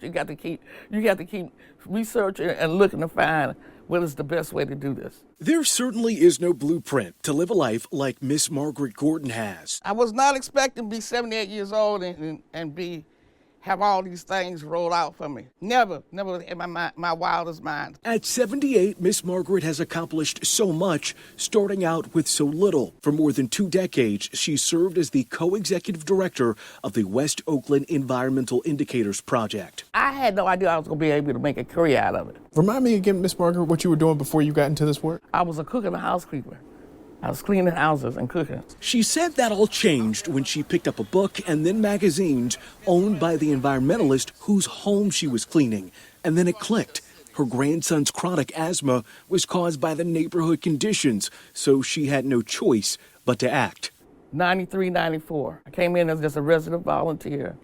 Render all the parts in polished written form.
You got to keep researching and looking to find what is the best way to do this. There certainly is no blueprint to live a life like Miss Margaret Gordon has. I was not expecting to be 78 years old and have all these things roll out for me. Never in my wildest mind. At 78, Miss Margaret has accomplished so much, starting out with so little. For more than 2 decades, she served as the co-executive director of the West Oakland Environmental Indicators Project. I had no idea I was going to be able to make a career out of it. Remind me again, Miss Margaret, what you were doing before you got into this work? I was a cook and a housekeeper. I was cleaning houses and cooking. She said that all changed when she picked up a book and then magazines owned by the environmentalist whose home she was cleaning. And then it clicked. Her grandson's chronic asthma was caused by the neighborhood conditions, so she had no choice but to act. 93, 94. I came in as just a resident volunteer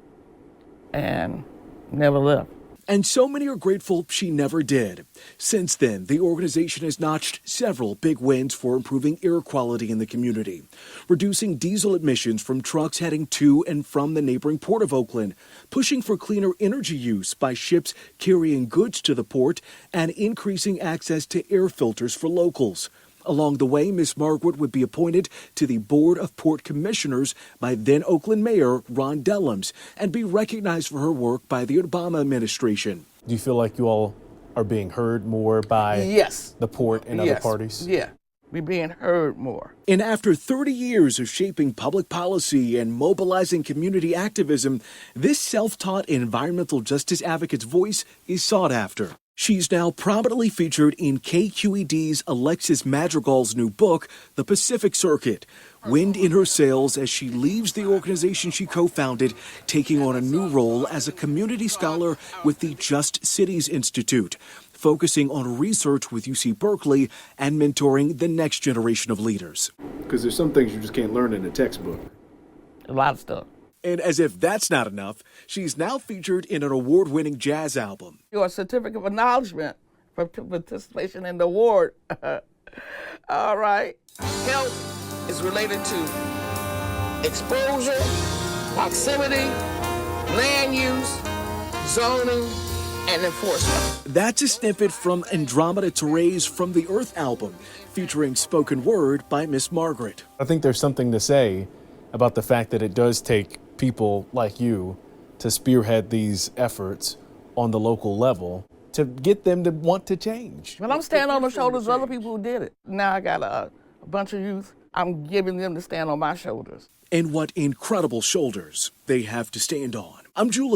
and never left. And so many are grateful she never did. Since then, the organization has notched several big wins for improving air quality in the community, reducing diesel emissions from trucks heading to and from the neighboring port of Oakland, pushing for cleaner energy use by ships carrying goods to the port, and increasing access to air filters for locals. Along the way, Miss Margaret would be appointed to the Board of Port Commissioners by then Oakland Mayor Ron Dellums and be recognized for her work by the Obama administration. Do you feel like you all are being heard more by the port and other parties? Yeah, we're being heard more. And after 30 years of shaping public policy and mobilizing community activism, this self-taught environmental justice advocate's voice is sought after. She's now prominently featured in KQED's Alexis Madrigal's new book, The Pacific Circuit. Wind in her sails as she leaves the organization she co-founded, taking on a new role as a community scholar with the Just Cities Institute, focusing on research with UC Berkeley and mentoring the next generation of leaders. Because there's some things you just can't learn in a textbook. A lot of stuff. And as if that's not enough, she's now featured in an award-winning jazz album. Your certificate of acknowledgement for participation in the award. All right. Health is related to exposure, proximity, land use, zoning, and enforcement. That's a snippet from Andromeda Therese from the Earth album, featuring spoken word by Miss Margaret. I think there's something to say about the fact that it does take people like you to spearhead these efforts on the local level to get them to want to change. Well, I'm standing on the shoulders of other people who did it. Now I got a bunch of youth. I'm giving them to stand on my shoulders. And what incredible shoulders they have to stand on. I'm Julie.